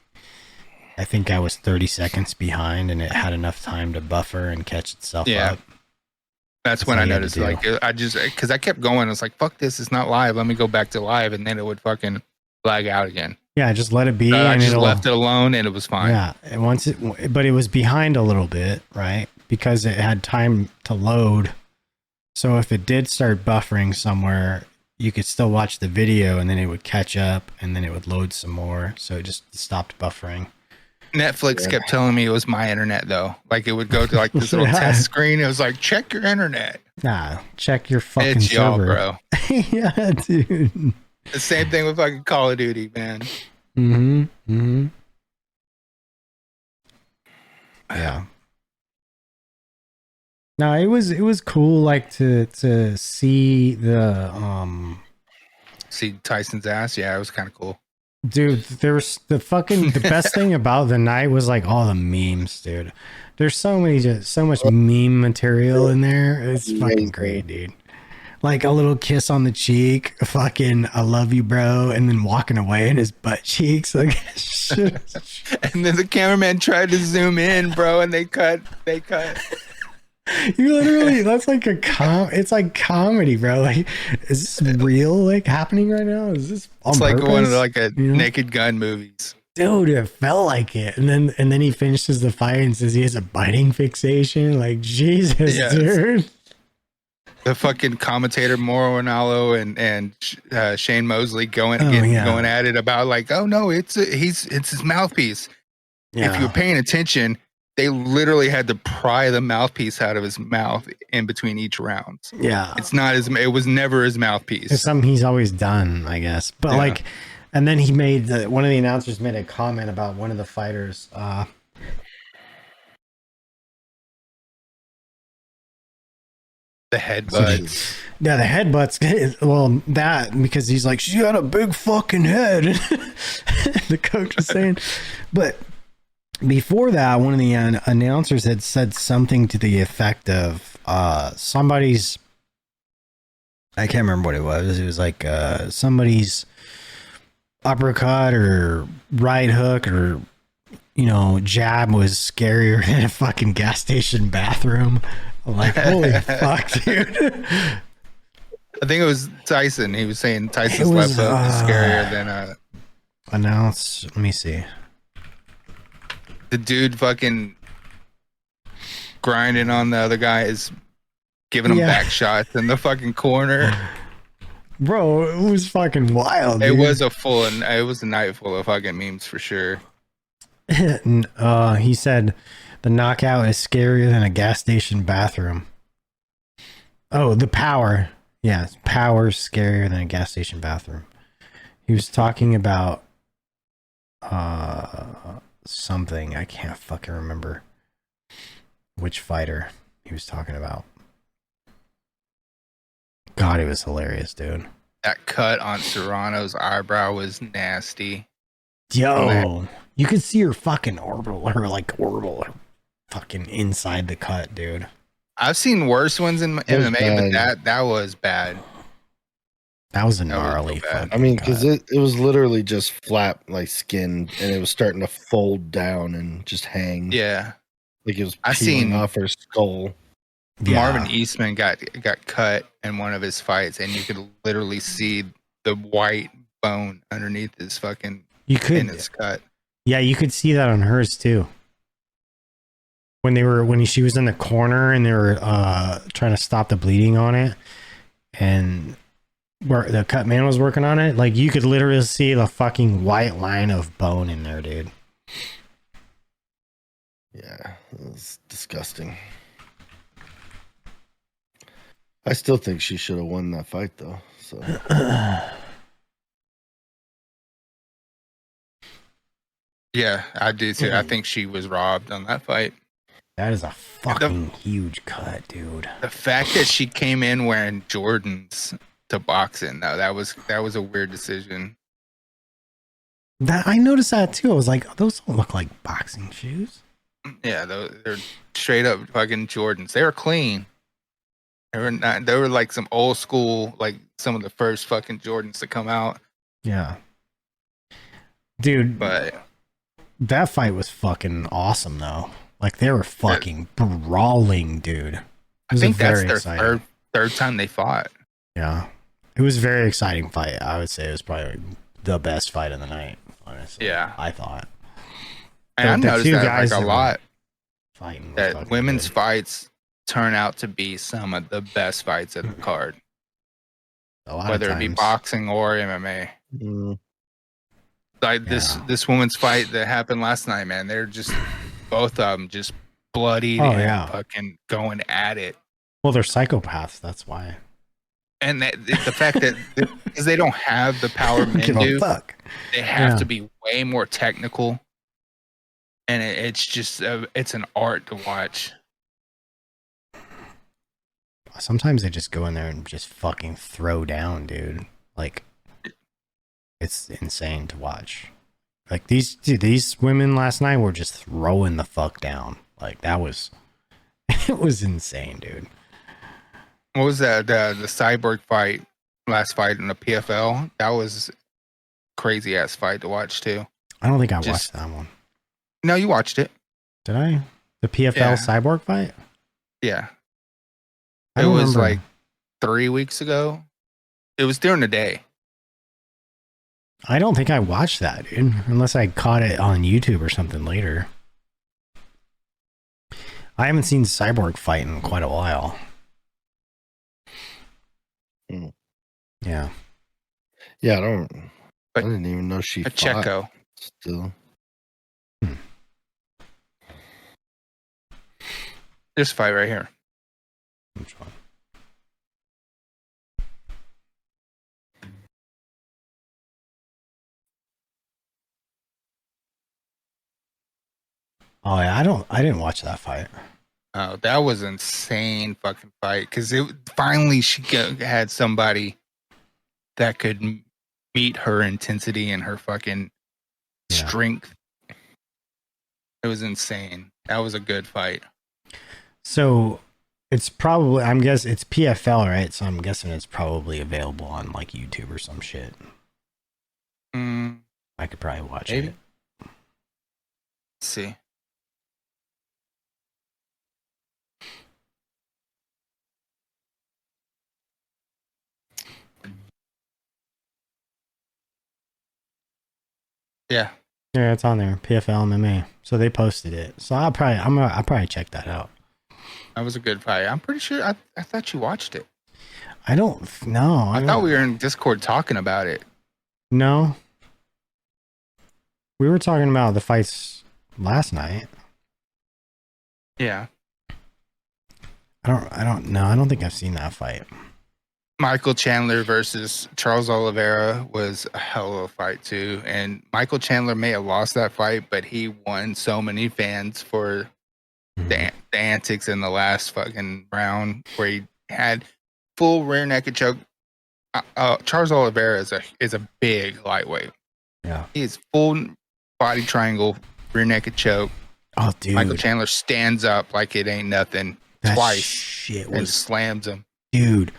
I think I was 30 seconds behind, and it had enough time to buffer and catch itself up. That's when I noticed, like, because I kept going. I was like, fuck this, it's not live. Let me go back to live. And then it would fucking lag out again. Yeah, just let it be. I just left it alone, and it was fine. Yeah, and but it was behind a little bit, right? Because it had time to load. So if it did start buffering somewhere, you could still watch the video, and then it would catch up, and then it would load some more. So it just stopped buffering. Netflix kept telling me it was my internet, though. Like, it would go to like this little test screen. It was like, check your internet. Nah, check your fucking it's server. Y'all, bro. Yeah, dude. The same thing with fucking Call of Duty, man. Yeah. No, it was cool, like to see the see Tyson's ass. Yeah, it was kind of cool. Dude, there's the best thing about the night was like all the memes, dude. There's so much meme material in there. It's fucking great, dude. Like a little kiss on the cheek, fucking I love you, bro, and then walking away in his butt cheeks. Like, shit. And then the cameraman tried to zoom in, bro, and they cut. You literally, that's like it's like comedy, bro. Like, is this real, like, happening right now? Is this on It's like purpose? one of the Naked Gun movies. Dude, it felt like it. And then he finishes the fight and says he has a biting fixation. Like, Jesus, dude. The fucking commentator Mauro Ranallo and Shane Mosley going at it about like, oh no, it's his mouthpiece. Yeah. If you were paying attention, they literally had to pry the mouthpiece out of his mouth in between each round. Yeah, it was never his mouthpiece. It's something he's always done, I guess. But like, and then he made one of the announcers made a comment about one of the fighters. The headbutts. Yeah, the headbutts. Well, that because he's like, she had a big fucking head. The coach was saying, but before that, one of the announcers had said something to the effect of somebody's. I can't remember what it was. It was like somebody's uppercut or right hook or jab was scarier than a fucking gas station bathroom. I'm like, holy fuck, dude. I think it was Tyson. He was saying Tyson's left hook is scarier than announce. Let me see. The dude fucking grinding on the other guy is giving him back shots in the fucking corner. Bro, it was fucking wild. It dude. was a night full of fucking memes for sure. He said, The knockout is scarier than a gas station bathroom. Oh, the power. Yeah, power's scarier than a gas station bathroom. He was talking about something. I can't fucking remember which fighter he was talking about. God, it was hilarious, dude. That cut on Serrano's eyebrow was nasty. Yo, you could see her fucking orbital fucking inside the cut, dude. I've seen worse ones in MMA, but that was bad. That was a gnarly fucking I mean, because cut. it was literally just flat, like skin, and it was starting to fold down and just hang. Yeah. Like it was peeling off her skull. Yeah. Marvin Eastman got cut in one of his fights, and you could literally see the white bone underneath his fucking in his cut. Yeah, you could see that on hers too. When she was in the corner and they were trying to stop the bleeding on it, and where the cut man was working on it, like you could literally see the fucking white line of bone in there, dude. Yeah, it was disgusting. I still think she should have won that fight, though. So. Yeah, I do too. I think she was robbed on that fight. That is a fucking huge cut, dude. The fact that she came in wearing Jordans to boxing, though, that was a weird decision. That I noticed that too. I was like, those don't look like boxing shoes. Yeah, they're straight up fucking Jordans. They were clean. They were like some old school, like some of the first fucking Jordans to come out. Yeah. Dude, but that fight was fucking awesome though. Like they were fucking brawling, dude. I think that's their third time they fought. Yeah. It was a very exciting fight. I would say it was probably the best fight of the night, honestly. Yeah. I thought. And I noticed that like a lot. Fighting that women's fights turn out to be some of the best fights of the card. Whether it be boxing or MMA. Like this woman's fight that happened last night, man. They're just both of them just bloodied and fucking going at it. Well, they're psychopaths. That's why. And the fact that because they don't have the power men do, they have to be way more technical. And it's just it's an art to watch. Sometimes they just go in there and just fucking throw down, dude. Like it's insane to watch. Like these women last night were just throwing the fuck down. Like that was it was insane, dude. What was that? The Cyborg fight, last fight in the PFL? That was crazy ass fight to watch too. I don't think I watched that one. No, you watched it. Did I? The PFL Cyborg fight? Yeah. It was like 3 weeks ago. It was during the day. I don't think I watched that, dude. Unless I caught it on YouTube or something later. I haven't seen Cyborg fight in quite a while. Yeah. Yeah, I didn't even know she Pacheco. fought still. This fight right here. Which one? Oh yeah, I didn't watch that fight. Oh, that was an insane fucking fight because finally she had somebody that could meet her intensity and her fucking strength. It was insane. That was a good fight. So it's probably, I'm guessing it's PFL, right? So I'm guessing it's probably available on like YouTube or some shit. I could probably watch it. Let's see. Yeah. Yeah, it's on there. PFL MMA. So they posted it. So I'll probably check that out. That was a good fight. I'm pretty sure I thought you watched it. I don't know. I thought we were in Discord talking about it. No. We were talking about the fights last night. Yeah. I don't know. I don't think I've seen that fight. Michael Chandler versus Charles Oliveira was a hell of a fight too. And Michael Chandler may have lost that fight, but he won so many fans for the antics in the last fucking round where he had full rear naked choke. Charles Oliveira is a big lightweight. Yeah. He is full body triangle, rear naked choke. Oh, dude. Michael Chandler stands up like it ain't nothing twice shit and slams him. Dude,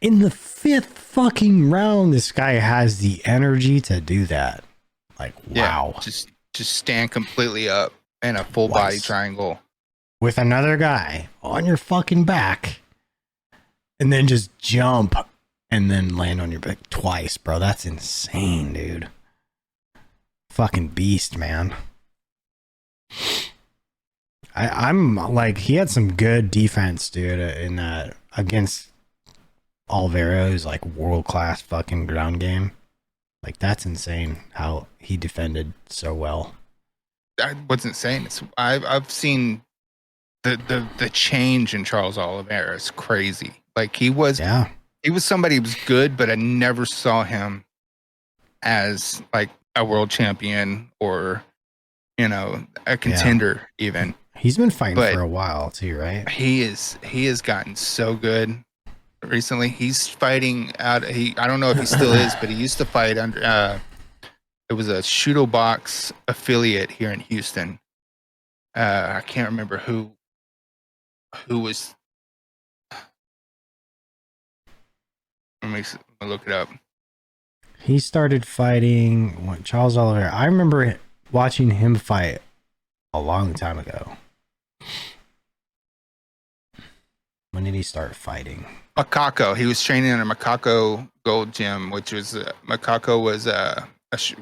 in the 5th fucking round, this guy has the energy to do that. Like, wow. Yeah, just stand completely up in a full body triangle. With another guy on your fucking back. And then just jump and then land on your back twice, bro. That's insane, dude. Fucking beast, man. I'm like, he had some good defense, dude, in that against Oliveira, who's like world-class fucking ground game. Like, that's insane how he defended so well. What's insane is I've seen the change in Charles Oliveira is crazy. Like, he was somebody who was good, but I never saw him as like a world champion or, you know, a contender even. He's been fighting for a while too, right? He has gotten so good recently. He's fighting out. I don't know if he still is, but he used to fight under. It was a Shudo Box affiliate here in Houston. I can't remember who was. Let me look it up. He started fighting Charles Oliveira. I remember watching him fight a long time ago. When did he start fighting? Macaco. He was training in a Macaco Gold Gym, which was Macaco was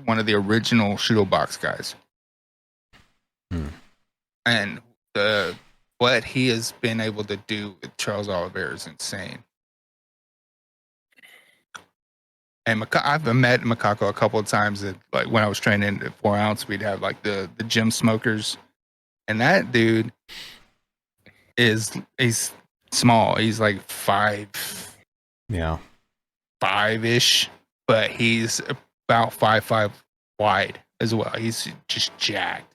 one of the original Shudo Box guys. And what he has been able to do with Charles Oliveira is insane. And I've met Macaco a couple of times. Like when I was training at 4 ounce, we'd have like the gym smokers, and that dude he's small. He's like 5'5" but he's about 5'5" wide as well. He's just jacked.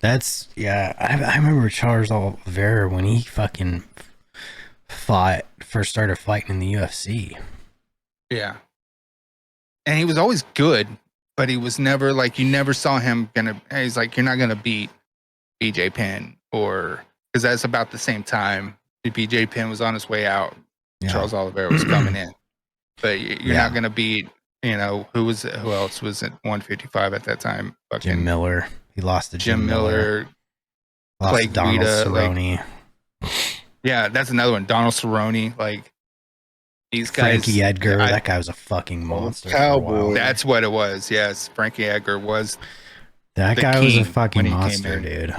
That's I remember Charles Oliveira when he fucking first started fighting in the UFC. Yeah. And he was always good, but he was never like, you never saw him he's like, you're not gonna beat BJ Penn, or because that's about the same time BJ Penn was on his way out. Charles Oliveira was coming in. But you're not gonna beat, you know, who else was at 155 at that time? Fucking Jim Miller. He lost to Jim Miller. Lost to Donald Cerrone. Yeah, that's another one. Donald Cerrone. Like, these guys. Frankie Edgar. That guy was a fucking monster. Cowboy. That's what it was. Yes, Frankie Edgar was. That guy was a fucking monster, dude.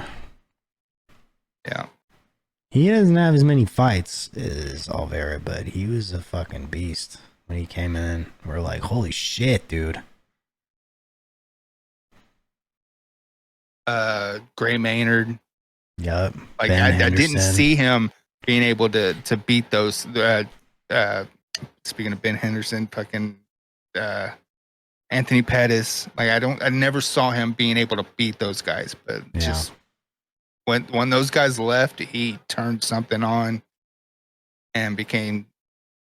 Yeah. He doesn't have as many fights as Oliveira, but he was a fucking beast when he came in. We're like, holy shit, dude. Gray Maynard. Yep. Like, I didn't see him being able to beat those. Speaking of Ben Henderson, fucking Anthony Pettis. Like, I never saw him being able to beat those guys. But just when those guys left, he turned something on and became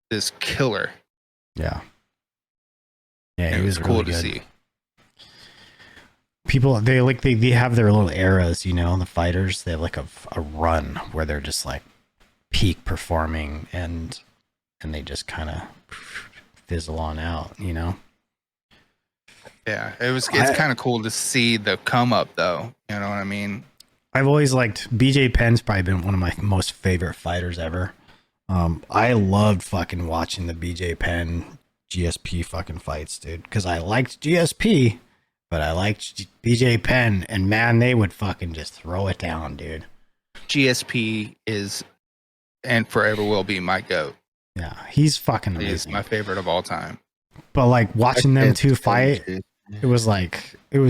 this killer. Yeah. Yeah, it was really cool good to see. People, they have their little eras, you know, the fighters. They have like a run where they're just like peak performing and they just kind of fizzle on out, you know? Yeah, it's kind of cool to see the come up, though. You know what I mean? I've always liked BJ Penn's probably been one of my most favorite fighters ever. I loved fucking watching the BJ Penn GSP fucking fights, dude, because I liked GSP. But I liked BJ Penn, and man, they would fucking just throw it down, dude. GSP is, and forever will be, my GOAT. Yeah, he's fucking amazing. He's my favorite of all time. But like watching them two fight, it was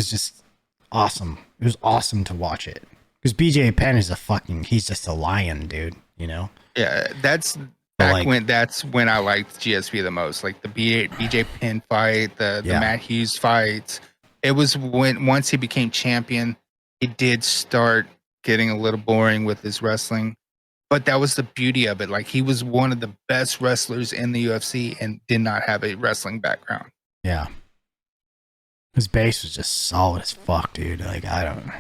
just awesome. It was awesome to watch it because BJ Penn is he's just a lion, dude. You know? Yeah, that's when I liked GSP the most. Like the BJ Penn fight, the Matt Hughes fights. It was once he became champion, he did start getting a little boring with his wrestling. But that was the beauty of it. Like he was one of the best wrestlers in the UFC and did not have a wrestling background. Yeah. His base was just solid as fuck, dude. Like I don't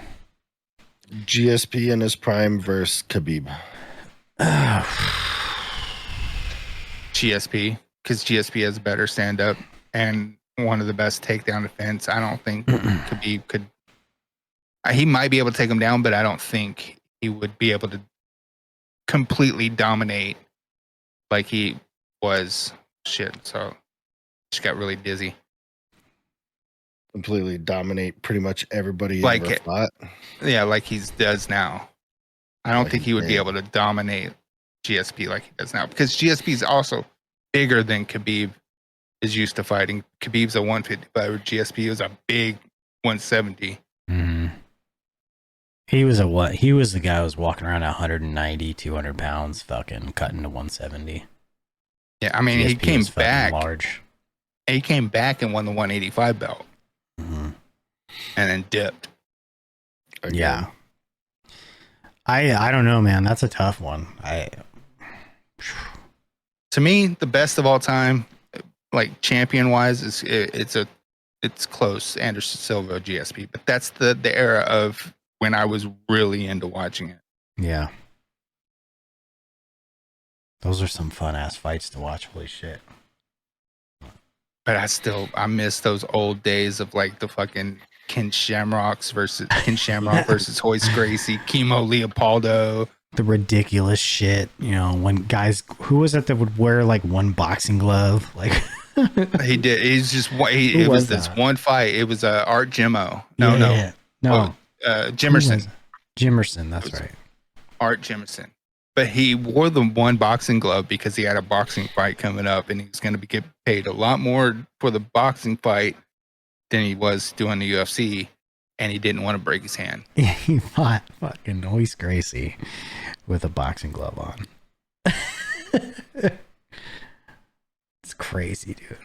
GSP in his prime versus Khabib. GSP, because GSP has a better stand up and one of the best takedown defense. I don't think Khabib could. He might be able to take him down, but I don't think he would be able to completely dominate like he was. Shit, so just got really dizzy. Completely dominate pretty much everybody like ever fought. Yeah, like he does now. I don't think he would be able to dominate GSP like he does now because GSP is also bigger than Khabib is used to fighting. Khabib's a 155, GSP was a big 170. Mm-hmm. He was the guy who was walking around 190, 200 pounds, fucking cutting to 170. Yeah, I mean, he came back. Large. He came back and won the 185 belt. Mm-hmm. And then dipped. Again. Yeah. I don't know, man. That's a tough one. To me, the best of all time, like champion wise, it's close. Anderson Silva, GSP, but that's the era of when I was really into watching it. Yeah. Those are some fun ass fights to watch. Holy shit. But I miss those old days of like the fucking Ken Shamrock versus Hoist Gracie, Chemo Leopoldo. The ridiculous shit, you know, when guys, who was it that would wear like one boxing glove? Like he did. He's just it was this one fight. It was Art Jimmo. No. Jimerson. Jimerson, that's right. Art Jimerson. But he wore the one boxing glove because he had a boxing fight coming up and he was going to get paid a lot more for the boxing fight than he was doing the UFC. And he didn't want to break his hand. He fought fucking Hoist Gracie with a boxing glove on. It's crazy, dude.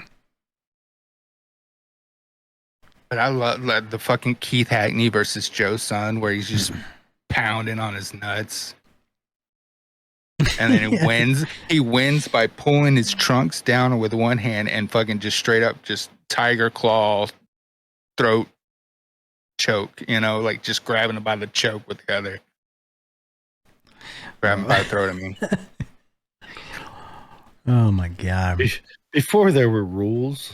But I love the fucking Keith Hackney versus Joe Son where he's just pounding on his nuts. And then he wins. He wins by pulling his trunks down with one hand and fucking just straight up just tiger claw throat choke, you know, like just grabbing him by the choke with the other. Grab him by the throat, I mean. Oh my God. Before there were rules.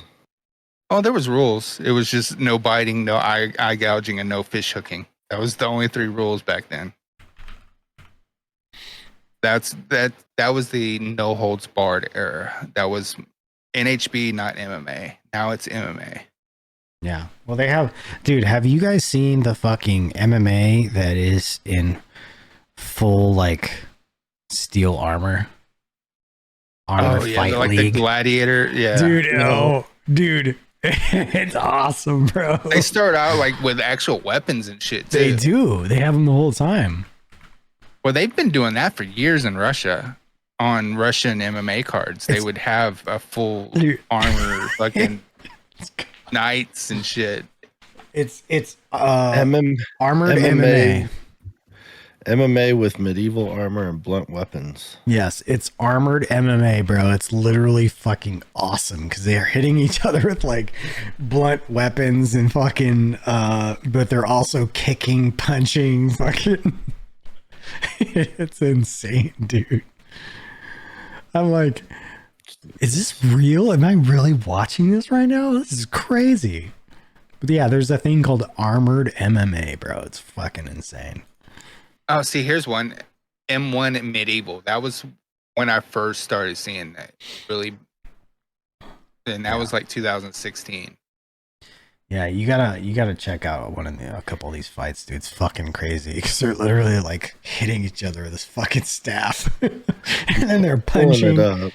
Oh, there was rules. It was just no biting, no eye gouging, and no fish hooking. That was the only 3 rules back then. That was the no holds barred era. That was NHB, not MMA. Now it's MMA. Yeah. Well, they have, dude, have you guys seen the fucking MMA that is in full like steel armor? Fight like League. The Gladiator. Yeah. Dude, dude. It's awesome, bro. They start out like with actual weapons and shit too. They do. They have them the whole time. Well, they've been doing that for years in Russia. On Russian MMA cards, they would have a full armor, fucking knights and shit. It's armored MMA. MMA with medieval armor and blunt weapons. Yes, it's armored MMA, bro. It's literally fucking awesome because they are hitting each other with like blunt weapons and fucking, but they're also kicking, punching, fucking. It's insane, dude. I'm like, is this real? Am I really watching this right now? This is crazy. But yeah, there's a thing called armored MMA, bro. It's fucking insane. Oh, see, here's one. M1 Medieval. That was when I first started seeing that. Really. And that was like 2016. Yeah, you gotta check out a couple of these fights, dude. It's fucking crazy because they're literally like hitting each other with this fucking staff, and then they're punching. Pulling it up,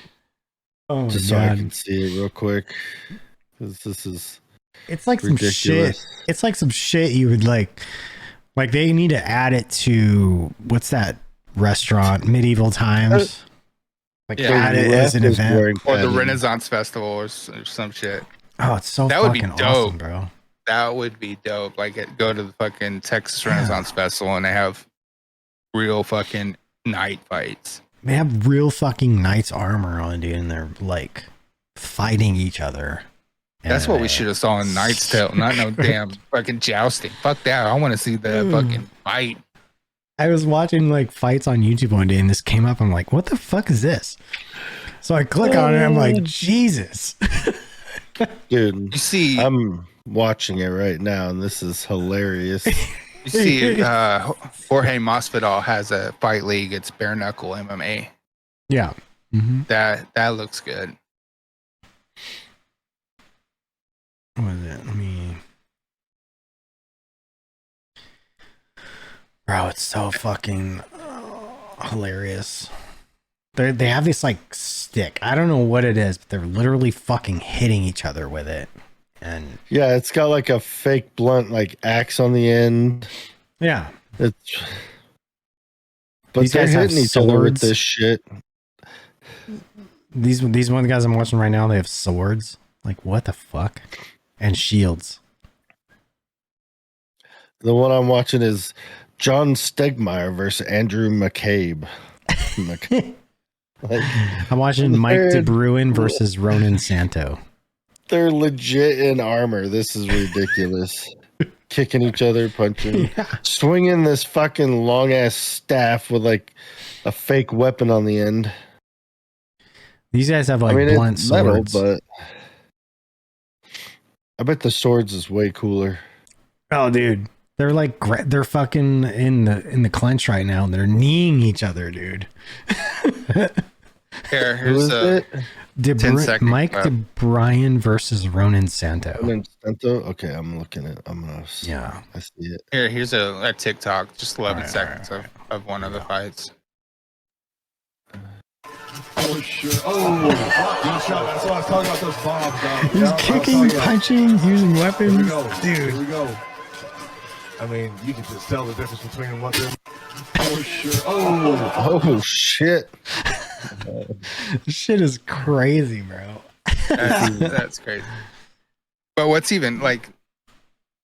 oh, just so I can see it real quick. This is It's like some shit. It's like some shit you would like they need to add it to what's that restaurant? Medieval Times. Like add it as an event. Or the Renaissance Festival or some shit. Oh, it's so that fucking would be dope. Awesome, bro. That would be dope. Like go to the fucking Texas Renaissance Festival and they have real fucking knight fights. They have real fucking knight's armor on, dude, and they're like fighting each other. That's what we should have saw in Knight's Tale, not no damn fucking jousting. Fuck that. I want to see the fucking fight. I was watching like fights on YouTube one day and this came up. I'm like, what the fuck is this? So I click on it and I'm like, Jesus. Dude, you see, I'm watching it right now and this is hilarious. You see, Jorge Masvidal has a fight league. It's bare knuckle MMA. Yeah. Mm-hmm. That looks good. What is it? Let me. Bro, it's so fucking hilarious. They have this like stick. I don't know what it is, but they're literally fucking hitting each other with it. And yeah, it's got like a fake blunt like axe on the end. Yeah. But they're hitting each other with this shit. These one of the guys I'm watching right now, they have swords. Like what the fuck? And shields. The one I'm watching is John Stegmeyer versus Andrew McCabe. I'm watching Mike DeBruin versus Ronan Santo. They're legit in armor. This is ridiculous. Kicking each other, punching, swinging this fucking long ass staff with like a fake weapon on the end. These guys have like blunt swords, but I bet the swords is way cooler. Oh, dude, they're like they're fucking in the clinch right now. They're kneeing each other, dude. Here's it. Mike DeBrian versus Ronan Santo. Ronan Santo. Okay, I'm looking at. I'm gonna. Yeah, I see it. Here's a TikTok. Just 11 seconds of one of the fights. Oh shit! Oh, that's what I was talking about. Those bombs. He's kicking, punching, using weapons. Here we go. Dude. Here we go. I mean, you can just tell the difference between what they're. Oh shit! Oh shit! This shit is crazy, bro. That's crazy. But what's even like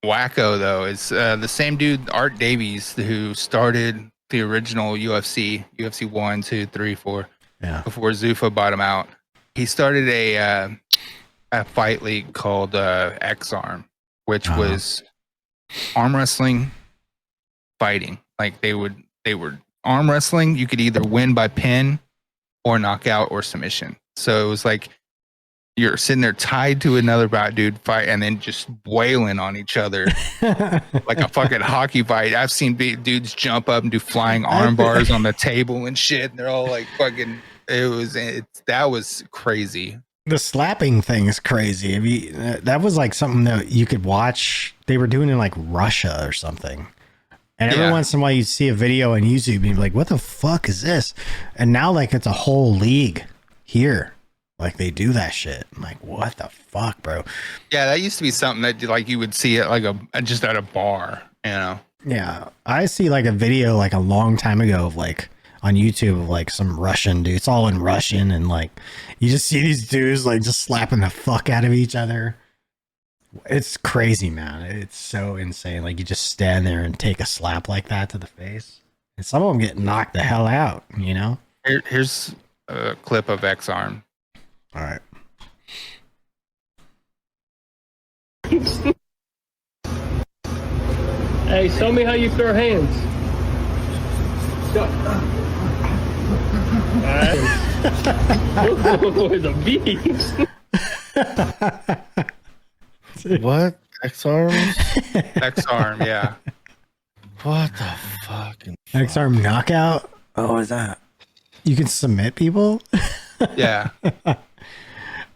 wacko though is the same dude, Art Davies, who started the original UFC 1, 2, 3, 4. Yeah. Before Zuffa bought him out, he started a fight league called X-Arm, which was arm wrestling fighting. Like they were arm wrestling. You could either win by pin or knockout or submission. So it was like you're sitting there tied to another dude fight and then just wailing on each other like a fucking hockey fight. I've seen dudes jump up and do flying arm bars on the table and shit. And they're all like fucking, that was crazy. The slapping thing is crazy. I mean, that was like something that you could watch. They were doing it in like Russia or something. And every once in a while you'd see a video on YouTube and you'd be like, what the fuck is this? And now like it's a whole league here. Like they do that shit. I'm like, what the fuck, bro? Yeah, that used to be something that like you would see it like just at a bar, you know? Yeah. I see like a video like a long time ago of like on YouTube of like some Russian dude. It's all in Russian and like you just see these dudes like just slapping the fuck out of each other. It's crazy, man. It's so insane. Like you just stand there and take a slap like that to the face. And some of them get knocked the hell out, you know? Here's a clip of X-Arm. All right. Hey, show me how you throw hands. Oh, the beast. What? X-Arms? X-Arm, yeah. What the fucking X-Arm knockout? Oh, what is that? You can submit people? Yeah. All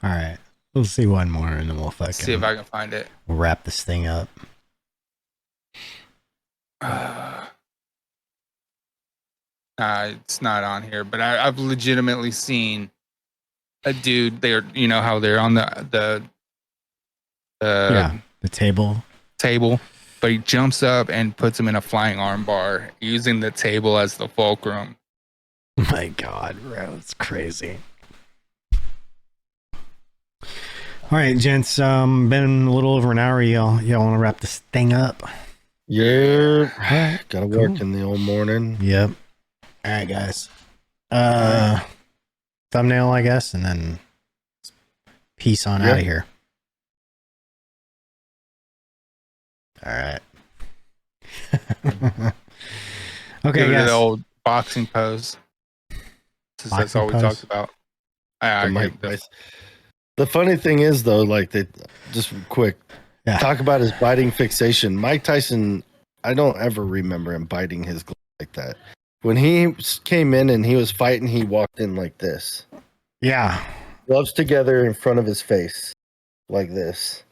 right. We'll see one more and then we'll fucking see if I can find it. We'll wrap this thing up. It's not on here, but I've legitimately seen a dude there. You know how they're on the the table. But he jumps up and puts him in a flying armbar using the table as the fulcrum. My God, bro, it's crazy. All right, gents. Been a little over an hour. Y'all want to wrap this thing up? Yeah. Right, Gotta work in the old morning. Yep. All right, guys. Thumbnail, I guess, and then peace on out of here. All right. Okay, Give it guys. the old boxing pose. That's all we talked about. The funny thing is, though, like they just quick talk about his biting fixation. Mike Tyson, I don't ever remember him biting his glove like that. When he came in and he was fighting, he walked in like this. Yeah. Gloves together in front of his face, like this.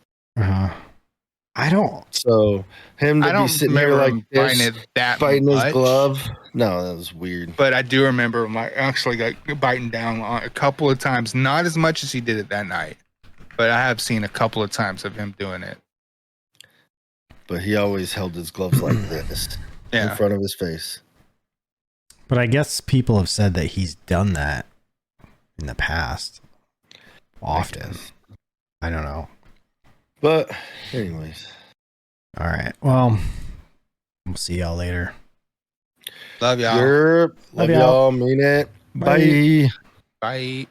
I don't. So him to be sitting here like this, biting his glove. No, that was weird. But I do remember him actually biting down on a couple of times. Not as much as he did it that night, but I have seen a couple of times of him doing it. But he always held his gloves like this in front of his face. But I guess people have said that he's done that in the past. Often. I don't know. But anyways. All right. Well, we'll see y'all later. Love y'all. Love y'all. Mean it. Bye. Bye.